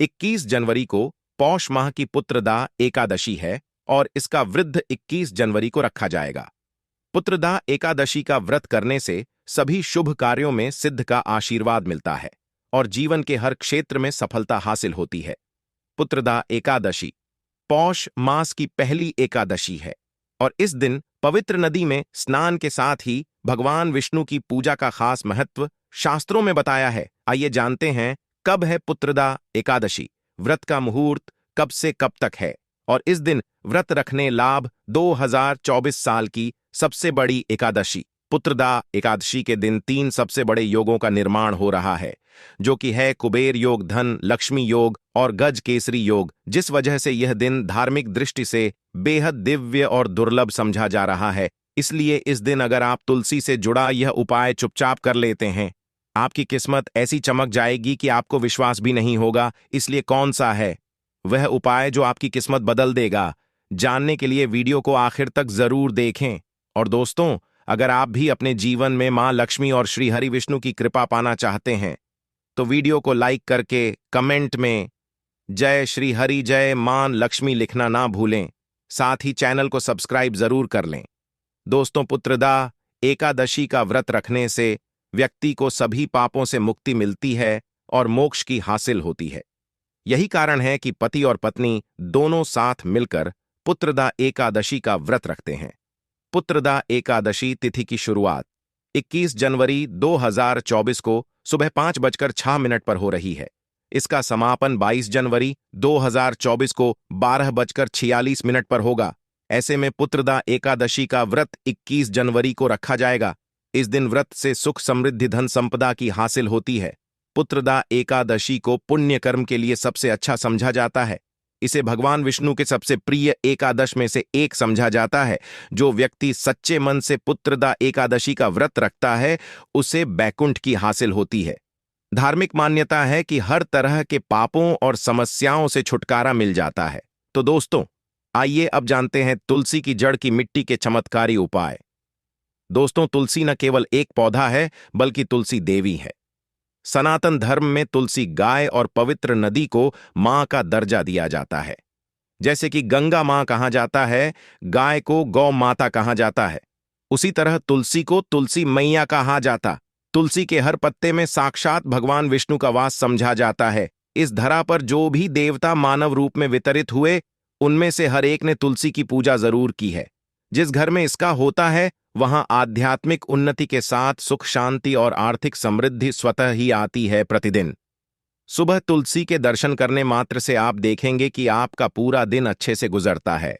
21 जनवरी को पौष माह की पुत्रदा एकादशी है और इसका वृद्ध 21 जनवरी को रखा जाएगा। पुत्रदा एकादशी का व्रत करने से सभी शुभ कार्यों में सिद्ध का आशीर्वाद मिलता है और जीवन के हर क्षेत्र में सफलता हासिल होती है। पुत्रदा एकादशी पौष मास की पहली एकादशी है और इस दिन पवित्र नदी में स्नान के साथ ही भगवान विष्णु की पूजा का खास महत्व शास्त्रों में बताया है। आइए जानते हैं कब है पुत्रदा एकादशी, व्रत का मुहूर्त कब से कब तक है और इस दिन व्रत रखने लाभ। 2024 साल की सबसे बड़ी एकादशी पुत्रदा एकादशी के दिन 3 सबसे बड़े योगों का निर्माण हो रहा है, जो कि है कुबेर योग, धन लक्ष्मी योग और गज केसरी योग, जिस वजह से यह दिन धार्मिक दृष्टि से बेहद दिव्य और दुर्लभ समझा जा रहा है। इसलिए इस दिन अगर आप तुलसी से जुड़ा यह उपाय चुपचाप कर लेते हैं, आपकी किस्मत ऐसी चमक जाएगी कि आपको विश्वास भी नहीं होगा। इसलिए कौन सा है वह उपाय जो आपकी किस्मत बदल देगा? जानने के लिए वीडियो को आखिर तक जरूर देखें। और दोस्तों, अगर आप भी अपने जीवन में मां लक्ष्मी और श्री हरि विष्णु की कृपा पाना चाहते हैं तो वीडियो को लाइक करके कमेंट में जय श्री हरि जय मां लक्ष्मी लिखना ना भूलें। साथ ही चैनल को सब्सक्राइब जरूर कर लें। दोस्तों, पुत्रदा एकादशी का व्रत रखने से व्यक्ति को सभी पापों से मुक्ति मिलती है और मोक्ष की हासिल होती है। यही कारण है कि पति और पत्नी दोनों साथ मिलकर पुत्रदा एकादशी का व्रत रखते हैं। पुत्रदा एकादशी तिथि की शुरुआत 21 जनवरी 2024 को सुबह 5:06 पर हो रही है। इसका समापन 22 जनवरी 2024 को 12:46 पर होगा। ऐसे में पुत्रदा एकादशी का व्रत 21 जनवरी को रखा जाएगा। इस दिन व्रत से सुख, समृद्धि, धन संपदा की हासिल होती है। पुत्रदा एकादशी को पुण्य कर्म के लिए सबसे अच्छा समझा जाता है। इसे भगवान विष्णु के सबसे प्रिय एकादश में से एक समझा जाता है। जो व्यक्ति सच्चे मन से पुत्रदा एकादशी का व्रत रखता है उसे बैकुंठ की हासिल होती है। धार्मिक मान्यता है कि हर तरह के पापों और समस्याओं से छुटकारा मिल जाता है। तो दोस्तों, आइए अब जानते हैं तुलसी की जड़ की मिट्टी के चमत्कारी उपाय। दोस्तों, तुलसी न केवल एक पौधा है बल्कि तुलसी देवी है। सनातन धर्म में तुलसी गाय और पवित्र नदी को मां का दर्जा दिया जाता है। जैसे कि गंगा मां कहा जाता है, गाय को गौ माता कहा जाता है, उसी तरह तुलसी को तुलसी मैया कहा जाता। तुलसी के हर पत्ते में साक्षात भगवान विष्णु का वास समझा जाता है। इस धरा पर जो भी देवता मानव रूप में वितरित हुए, उनमें से हर एक ने तुलसी की पूजा जरूर की है। जिस घर में इसका होता है वहां आध्यात्मिक उन्नति के साथ सुख, शांति और आर्थिक समृद्धि स्वतः ही आती है। प्रतिदिन सुबह तुलसी के दर्शन करने मात्र से आप देखेंगे कि आपका पूरा दिन अच्छे से गुजरता है।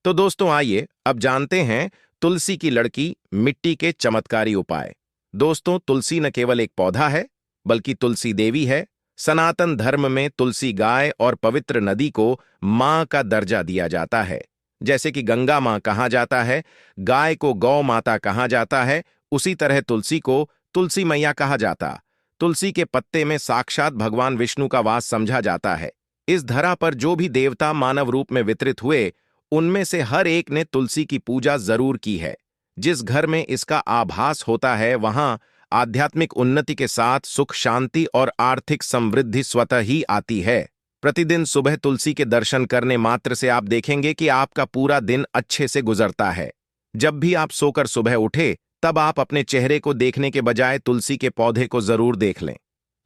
तो दोस्तों, आइए अब जानते हैं तुलसी की लड़की मिट्टी के चमत्कारी उपाय। दोस्तों, तुलसी न केवल एक पौधा है बल्कि तुलसी देवी है। सनातन धर्म में तुलसी गाय और पवित्र नदी को मां का दर्जा दिया जाता है। जैसे कि गंगा मां कहा जाता है, गाय को गौ माता कहा जाता है, उसी तरह तुलसी को तुलसी मैया कहा जाता। तुलसी के पत्ते में साक्षात भगवान विष्णु का वास समझा जाता है। इस धरा पर जो भी देवता मानव रूप में वितरित हुए, उनमें से हर एक ने तुलसी की पूजा जरूर की है। जिस घर में इसका आभास होता है वहां आध्यात्मिक उन्नति के साथ सुख, शांति और आर्थिक समृद्धि स्वतः ही आती है। प्रतिदिन सुबह तुलसी के दर्शन करने मात्र से आप देखेंगे कि आपका पूरा दिन अच्छे से गुजरता है। जब भी आप सोकर सुबह उठे, तब आप अपने चेहरे को देखने के बजाय तुलसी के पौधे को जरूर देख लें।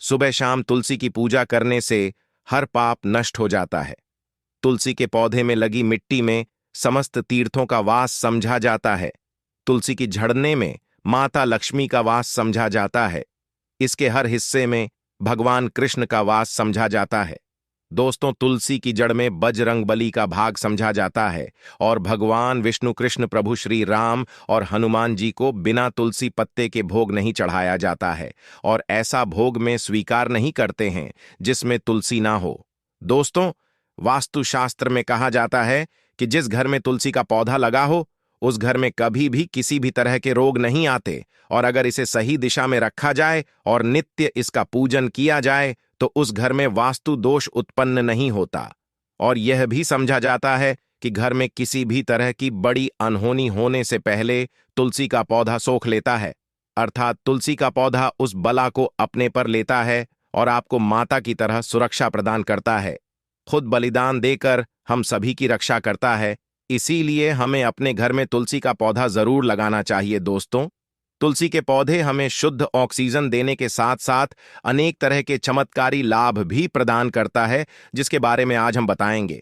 सुबह शाम तुलसी की पूजा करने से हर पाप नष्ट हो जाता है। तुलसी के पौधे में लगी मिट्टी में समस्त तीर्थों का वास समझा जाता है। तुलसी की झड़ने में माता लक्ष्मी का वास समझा जाता है। इसके हर हिस्से में भगवान कृष्ण का वास समझा जाता है। दोस्तों, तुलसी की जड़ में बजरंगबली का भाग समझा जाता है और भगवान विष्णु, कृष्ण, प्रभु श्री राम और हनुमान जी को बिना तुलसी पत्ते के भोग नहीं चढ़ाया जाता है और ऐसा भोग में स्वीकार नहीं करते हैं जिसमें तुलसी ना हो। दोस्तों, वास्तुशास्त्र में कहा जाता है कि जिस घर में तुलसी का पौधा लगा हो उस घर में कभी भी किसी भी तरह के रोग नहीं आते और अगर इसे सही दिशा में रखा जाए और नित्य इसका पूजन किया जाए तो उस घर में वास्तु दोष उत्पन्न नहीं होता। और यह भी समझा जाता है कि घर में किसी भी तरह की बड़ी अनहोनी होने से पहले तुलसी का पौधा सोख लेता है, अर्थात तुलसी का पौधा उस बला को अपने पर लेता है और आपको माता की तरह सुरक्षा प्रदान करता है। खुद बलिदान देकर हम सभी की रक्षा करता है। इसीलिए हमें अपने घर में तुलसी का पौधा जरूर लगाना चाहिए दोस्तों। तुलसी के पौधे हमें शुद्ध ऑक्सीजन देने के साथ साथ अनेक तरह के चमत्कारी लाभ भी प्रदान करता है, जिसके बारे में आज हम बताएंगे।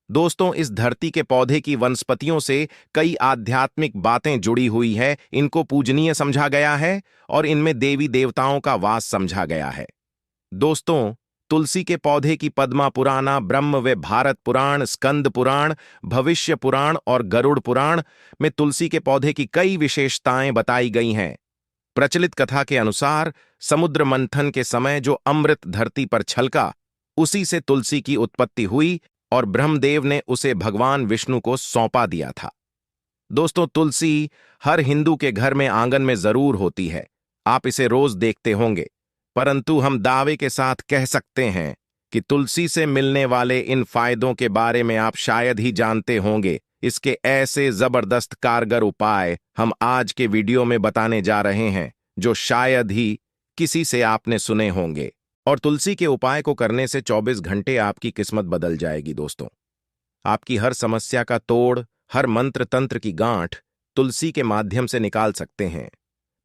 दोस्तों, इस धरती के पौधे की वनस्पतियों से कई आध्यात्मिक बातें जुड़ी हुई है। इनको पूजनीय समझा गया है और इनमें देवी देवताओं का वास समझा गया है। दोस्तों, तुलसी के पौधे की पद्मा पुराना, ब्रह्म व भारत पुराण, स्कंद पुराण, भविष्य पुराण और गरुड़ पुराण में तुलसी के पौधे की कई विशेषताएं बताई गई हैं। प्रचलित कथा के अनुसार समुद्र मंथन के समय जो अमृत धरती पर छलका, उसी से तुलसी की उत्पत्ति हुई और ब्रह्मदेव ने उसे भगवान विष्णु को सौंपा दिया था। दोस्तों, तुलसी हर हिंदू के घर में आंगन में जरूर होती है। आप इसे रोज देखते होंगे, परंतु हम दावे के साथ कह सकते हैं कि तुलसी से मिलने वाले इन फायदों के बारे में आप शायद ही जानते होंगे। इसके ऐसे जबरदस्त कारगर उपाय हम आज के वीडियो में बताने जा रहे हैं, जो शायद ही किसी से आपने सुने होंगे। और तुलसी के उपाय को करने से 24 घंटे आपकी किस्मत बदल जाएगी दोस्तों। आपकी हर समस्या का तोड़, हर मंत्र तंत्र की गांठ तुलसी के माध्यम से निकाल सकते हैं।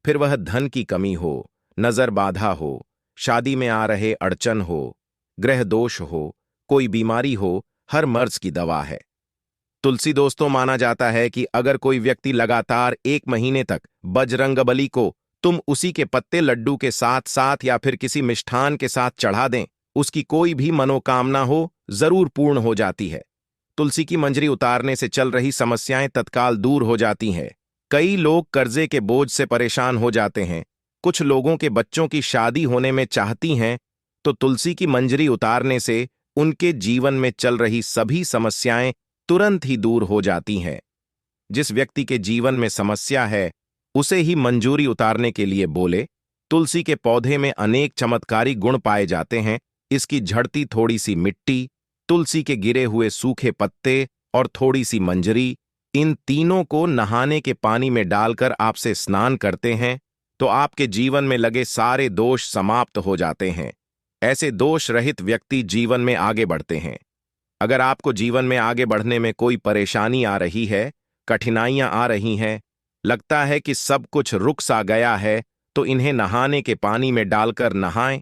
फिर वह धन की कमी हो, नजर बाधा हो, शादी में आ रहे अड़चन हो, ग्रह दोष हो, कोई बीमारी हो, हर मर्ज की दवा है तुलसी। दोस्तों, माना जाता है कि अगर कोई व्यक्ति लगातार 1 महीने तक बजरंगबली को तुम उसी के पत्ते लड्डू के साथ साथ या फिर किसी मिष्ठान के साथ चढ़ा दें, उसकी कोई भी मनोकामना हो जरूर पूर्ण हो जाती है। तुलसी की मंजरी उतारने से चल रही समस्याएं तत्काल दूर हो जाती हैं। कई लोग कर्जे के बोझ से परेशान हो जाते हैं। कुछ लोगों के बच्चों की शादी होने में चाहती हैं, तो तुलसी की मंजरी उतारने से उनके जीवन में चल रही सभी समस्याएं तुरंत ही दूर हो जाती हैं। जिस व्यक्ति के जीवन में समस्या है, उसे ही मंजूरी उतारने के लिए बोले। तुलसी के पौधे में अनेक चमत्कारी गुण पाए जाते हैं। इसकी झड़ती थोड़ी सी मिट्टी, तुलसी के गिरे हुए सूखे पत्ते और थोड़ी सी मंजरी, इन तीनों को नहाने के पानी में डालकर आपसे स्नान करते हैं तो आपके जीवन में लगे सारे दोष समाप्त हो जाते हैं। ऐसे दोष रहित व्यक्ति जीवन में आगे बढ़ते हैं। अगर आपको जीवन में आगे बढ़ने में कोई परेशानी आ रही है, कठिनाइयां आ रही हैं, लगता है कि सब कुछ रुक सा गया है, तो इन्हें नहाने के पानी में डालकर नहाएं।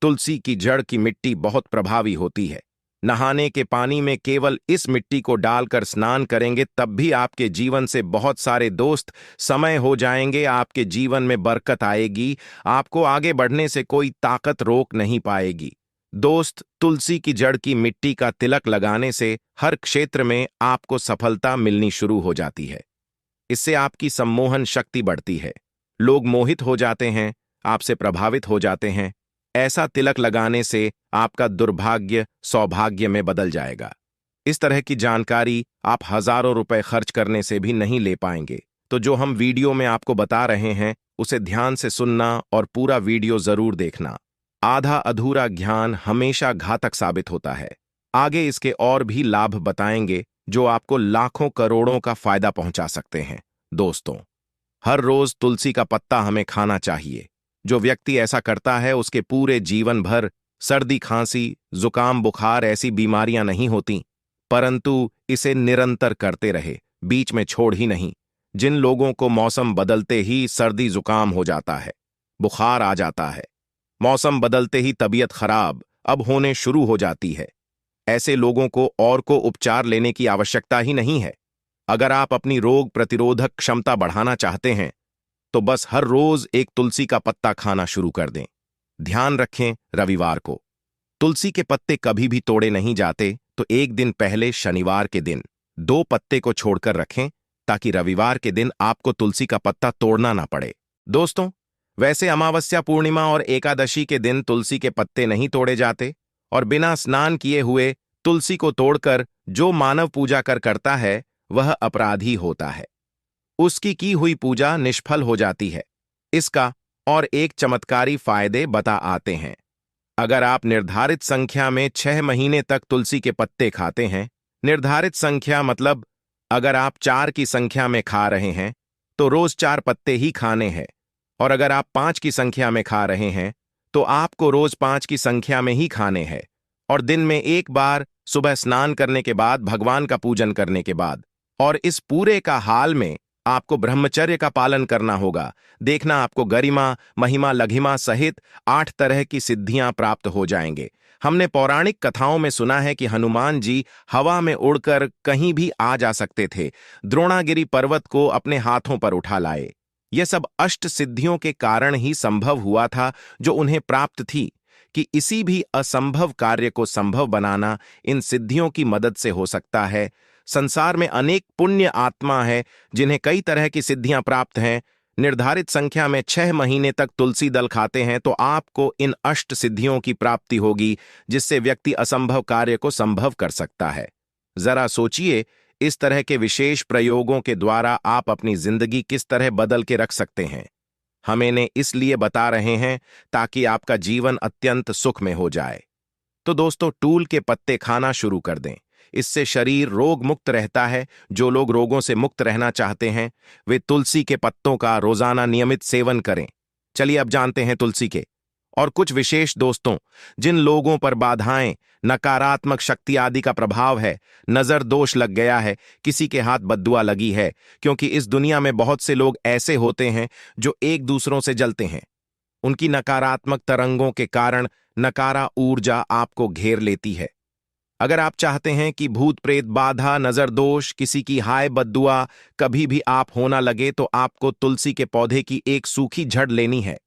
तुलसी की जड़ की मिट्टी बहुत प्रभावी होती है। नहाने के पानी में केवल इस मिट्टी को डालकर स्नान करेंगे, तब भी आपके जीवन से बहुत सारे दोस्त समय हो जाएंगे। आपके जीवन में बरकत आएगी। आपको आगे बढ़ने से कोई ताकत रोक नहीं पाएगी। दोस्त, तुलसी की जड़ की मिट्टी का तिलक लगाने से हर क्षेत्र में आपको सफलता मिलनी शुरू हो जाती है। इससे आपकी सम्मोहन शक्ति बढ़ती है। लोग मोहित हो जाते हैं, आपसे प्रभावित हो जाते हैं। ऐसा तिलक लगाने से आपका दुर्भाग्य सौभाग्य में बदल जाएगा। इस तरह की जानकारी आप हजारों रुपए खर्च करने से भी नहीं ले पाएंगे। तो जो हम वीडियो में आपको बता रहे हैं, उसे ध्यान से सुनना और पूरा वीडियो जरूर देखना। आधा अधूरा ज्ञान हमेशा घातक साबित होता है। आगे इसके और भी लाभ बताएंगे, जो आपको लाखों करोड़ों का फायदा पहुंचा सकते हैं। दोस्तों, हर रोज तुलसी का पत्ता हमें खाना चाहिए। जो व्यक्ति ऐसा करता है, उसके पूरे जीवन भर सर्दी, खांसी, जुकाम, बुखार ऐसी बीमारियां नहीं होती, परंतु इसे निरंतर करते रहे, बीच में छोड़ ही नहीं। जिन लोगों को मौसम बदलते ही सर्दी जुकाम हो जाता है, बुखार आ जाता है, मौसम बदलते ही तबीयत खराब अब होने शुरू हो जाती है, ऐसे लोगों को और को उपचार लेने की आवश्यकता ही नहीं है। अगर आप अपनी रोग प्रतिरोधक क्षमता बढ़ाना चाहते हैं, तो बस हर रोज एक तुलसी का पत्ता खाना शुरू कर दें। ध्यान रखें, रविवार को तुलसी के पत्ते कभी भी तोड़े नहीं जाते, तो एक दिन पहले शनिवार के दिन 2 पत्ते को छोड़कर रखें, ताकि रविवार के दिन आपको तुलसी का पत्ता तोड़ना ना पड़े। दोस्तों, वैसे अमावस्या, पूर्णिमा और एकादशी के दिन तुलसी के पत्ते नहीं तोड़े जाते, और बिना स्नान किए हुए तुलसी को तोड़कर जो मानव पूजा करता है, वह अपराधी होता है। उसकी की हुई पूजा निष्फल हो जाती है। इसका और एक चमत्कारी फायदे बता आते हैं। अगर आप निर्धारित संख्या में 6 महीने तक तुलसी के पत्ते खाते हैं, निर्धारित संख्या मतलब अगर आप 4 की संख्या में खा रहे हैं, तो रोज 4 पत्ते ही खाने हैं, और अगर आप 5 की संख्या में खा रहे हैं, तो आपको रोज 5 की संख्या में ही खाने हैं, और दिन में एक बार सुबह स्नान करने के बाद, भगवान का पूजन करने के बाद। और इस पूरे का हाल में आपको ब्रह्मचर्य का पालन करना होगा। देखना आपको गरिमा, महिमा, लघिमा सहित 8 तरह की सिद्धियां प्राप्त हो जाएंगे। हमने पौराणिक कथाओं में सुना है कि हनुमान जी हवा में उड़कर कहीं भी आ जा सकते थे, द्रोणागिरी पर्वत को अपने हाथों पर उठा लाए। यह सब अष्ट सिद्धियों के कारण ही संभव हुआ था जो उन्हें प्राप्त थी, कि इसी भी असंभव कार्य को संभव बनाना इन सिद्धियों की मदद से हो सकता है। संसार में अनेक पुण्य आत्मा है जिन्हें कई तरह की सिद्धियां प्राप्त हैं। निर्धारित संख्या में 6 महीने तक तुलसी दल खाते हैं तो आपको इन अष्ट सिद्धियों की प्राप्ति होगी, जिससे व्यक्ति असंभव कार्य को संभव कर सकता है। जरा सोचिए, इस तरह के विशेष प्रयोगों के द्वारा आप अपनी जिंदगी किस तरह बदल के रख सकते हैं। हम इन्हें इसलिए बता रहे हैं ताकि आपका जीवन अत्यंत सुख में हो जाए। तो दोस्तों, टूल के पत्ते खाना शुरू कर दें। इससे शरीर रोग मुक्त रहता है। जो लोग रोगों से मुक्त रहना चाहते हैं वे तुलसी के पत्तों का रोजाना नियमित सेवन करें। चलिए अब जानते हैं तुलसी के और कुछ विशेष। दोस्तों, जिन लोगों पर बाधाएं, नकारात्मक शक्ति आदि का प्रभाव है, नजर दोष लग गया है, किसी के हाथ बद्दुआ लगी है, क्योंकि इस दुनिया में बहुत से लोग ऐसे होते हैं जो एक दूसरों से जलते हैं। उनकी नकारात्मक तरंगों के कारण नकारा ऊर्जा आपको घेर लेती है। अगर आप चाहते हैं कि भूत प्रेत बाधा, नजर दोष, किसी की हाय बद्दुआ कभी भी आप होना लगे, तो आपको तुलसी के पौधे की एक सूखी जड़ लेनी है।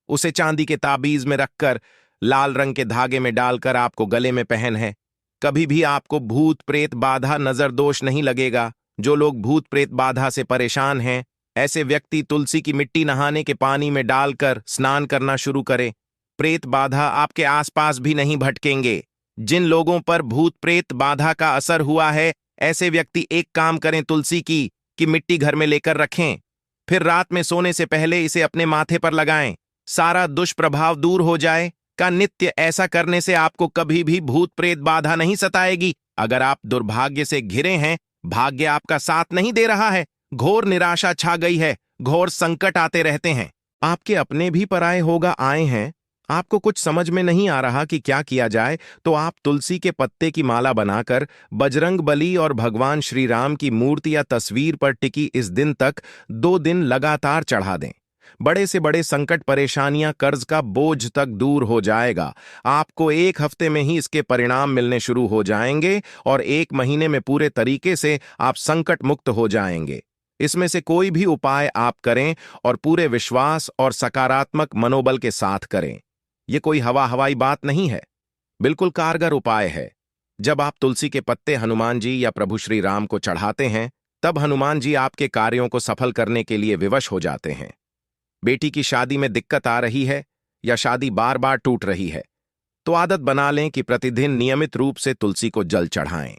उसे चांदी के ताबीज में रखकर लाल रंग के धागे में डालकर आपको गले में पहन है। कभी भी आपको भूत प्रेत बाधा, नजर दोष नहीं लगेगा। जो लोग भूत प्रेत बाधा से परेशान हैं, ऐसे व्यक्ति तुलसी की मिट्टी नहाने के पानी में डालकर स्नान करना शुरू करें। प्रेत बाधा आपके आसपास भी नहीं भटकेंगे। जिन लोगों पर भूत प्रेत बाधा का असर हुआ है, ऐसे व्यक्ति एक काम करें, तुलसी की मिट्टी घर में लेकर रखें, फिर रात में सोने से पहले इसे अपने माथे पर लगाएं। सारा दुष्प्रभाव दूर हो जाए का नित्य ऐसा करने से आपको कभी भी भूत प्रेत बाधा नहीं सताएगी। अगर आप दुर्भाग्य से घिरे हैं, भाग्य आपका साथ नहीं दे रहा है, घोर निराशा छा गई है, घोर संकट आते रहते हैं, आपके अपने भी पराये होगा आए हैं, आपको कुछ समझ में नहीं आ रहा कि क्या किया जाए, तो आप तुलसी के पत्ते की माला बनाकर बजरंग बली और भगवान श्री राम की मूर्ति या तस्वीर पर टिकी इस दिन तक 2 दिन लगातार चढ़ा दें। बड़े से बड़े संकट, परेशानियां, कर्ज का बोझ तक दूर हो जाएगा। आपको 1 हफ्ते में ही इसके परिणाम मिलने शुरू हो जाएंगे और 1 महीने में पूरे तरीके से आप संकट मुक्त हो जाएंगे। इसमें से कोई भी उपाय आप करें और पूरे विश्वास और सकारात्मक मनोबल के साथ करें। यह कोई हवाई बात नहीं है, बिल्कुल कारगर उपाय है। जब आप तुलसी के पत्ते हनुमान जी या प्रभु श्री राम को चढ़ाते हैं, तब हनुमान जी आपके कार्यों को सफल करने के लिए विवश हो जाते हैं। बेटी की शादी में दिक्कत आ रही है या शादी बार बार टूट रही है, तो आदत बना लें कि प्रतिदिन नियमित रूप से तुलसी को जल चढ़ाएं।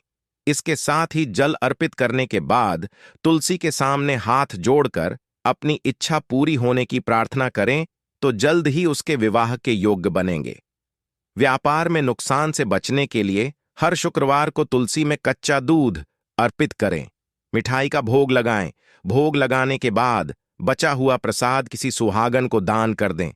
इसके साथ ही जल अर्पित करने के बाद तुलसी के सामने हाथ जोड़कर अपनी इच्छा पूरी होने की प्रार्थना करें, तो जल्द ही उसके विवाह के योग्य बनेंगे। व्यापार में नुकसान से बचने के लिए हर शुक्रवार को तुलसी में कच्चा दूध अर्पित करें, मिठाई का भोग लगाएं। भोग लगाने के बाद बचा हुआ प्रसाद किसी सुहागन को दान कर दें।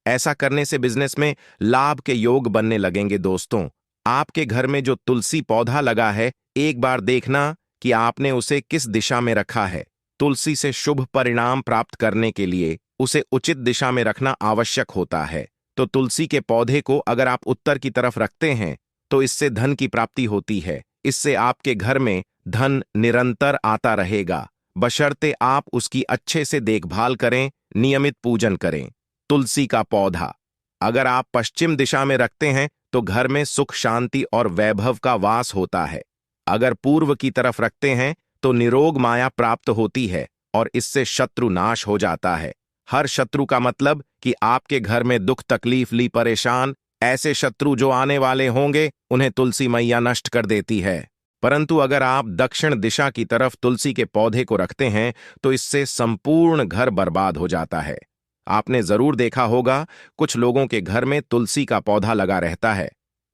ऐसा करने से बिजनेस में लाभ के योग बनने लगेंगे। दोस्तों, आपके घर में जो तुलसी पौधा लगा है, एक बार देखना कि आपने उसे किस दिशा में रखा है। तुलसी से शुभ परिणाम प्राप्त करने के लिए उसे उचित दिशा में रखना आवश्यक होता है। तो तुलसी के पौधे को अगर आप उत्तर की तरफ रखते हैं, तो इससे धन की प्राप्ति होती है। इससे आपके घर में धन निरंतर आता रहेगा, बशर्ते आप उसकी अच्छे से देखभाल करें, नियमित पूजन करें। तुलसी का पौधा अगर आप पश्चिम दिशा में रखते हैं, तो घर में सुख, शांति और वैभव का वास होता है। अगर पूर्व की तरफ रखते हैं, तो निरोग माया प्राप्त होती है और इससे शत्रु नाश हो जाता है। हर शत्रु का मतलब कि आपके घर में दुख, तकलीफ ली परेशान ऐसे शत्रु जो आने वाले होंगे, उन्हें तुलसी मैया नष्ट कर देती है। परंतु अगर आप दक्षिण दिशा की तरफ तुलसी के पौधे को रखते हैं, तो इससे संपूर्ण घर बर्बाद हो जाता है। आपने जरूर देखा होगा, कुछ लोगों के घर में तुलसी का पौधा लगा रहता है,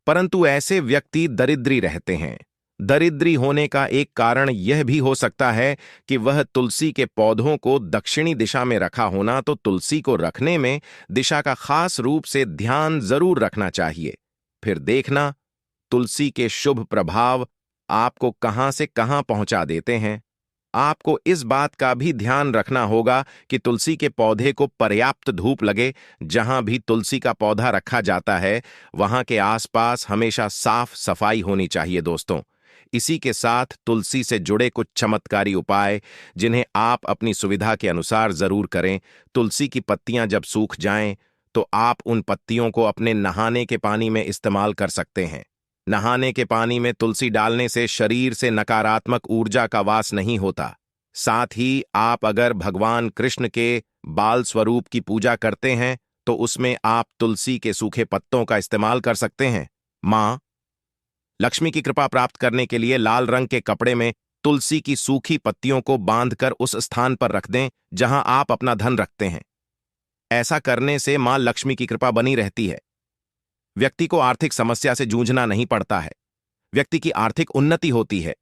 परंतु ऐसे व्यक्ति दरिद्री रहते हैं। दरिद्री होने का एक कारण यह भी हो सकता है कि वह तुलसी के पौधों को दक्षिणी दिशा में रखा होना, तो तुलसी को रखने में दिशा का खास रूप से ध्यान जरूर रखना चाहिए। फिर देखना तुलसी के शुभ प्रभाव आपको कहां से कहां पहुंचा देते हैं। आपको इस बात का भी ध्यान रखना होगा कि तुलसी के पौधे को पर्याप्त धूप लगे। जहां भी तुलसी का पौधा रखा जाता है वहां के आसपास हमेशा साफ सफाई होनी चाहिए दोस्तों। इसी के साथ तुलसी से जुड़े कुछ चमत्कारी उपाय जिन्हें आप अपनी सुविधा के अनुसार जरूर करें। तुलसी की पत्तियां जब सूख जाएं तो आप उन पत्तियों को अपने नहाने के पानी में इस्तेमाल कर सकते हैं। नहाने के पानी में तुलसी डालने से शरीर से नकारात्मक ऊर्जा का वास नहीं होता। साथ ही आप अगर भगवान कृष्ण के बाल स्वरूप की पूजा करते हैं तो उसमें आप तुलसी के सूखे पत्तों का इस्तेमाल कर सकते हैं। मां लक्ष्मी की कृपा प्राप्त करने के लिए लाल रंग के कपड़े में तुलसी की सूखी पत्तियों को बांधकर उस स्थान पर रख दें जहां आप अपना धन रखते हैं। ऐसा करने से मां लक्ष्मी की कृपा बनी रहती है। व्यक्ति को आर्थिक समस्या से जूझना नहीं पड़ता है। व्यक्ति की आर्थिक उन्नति होती है।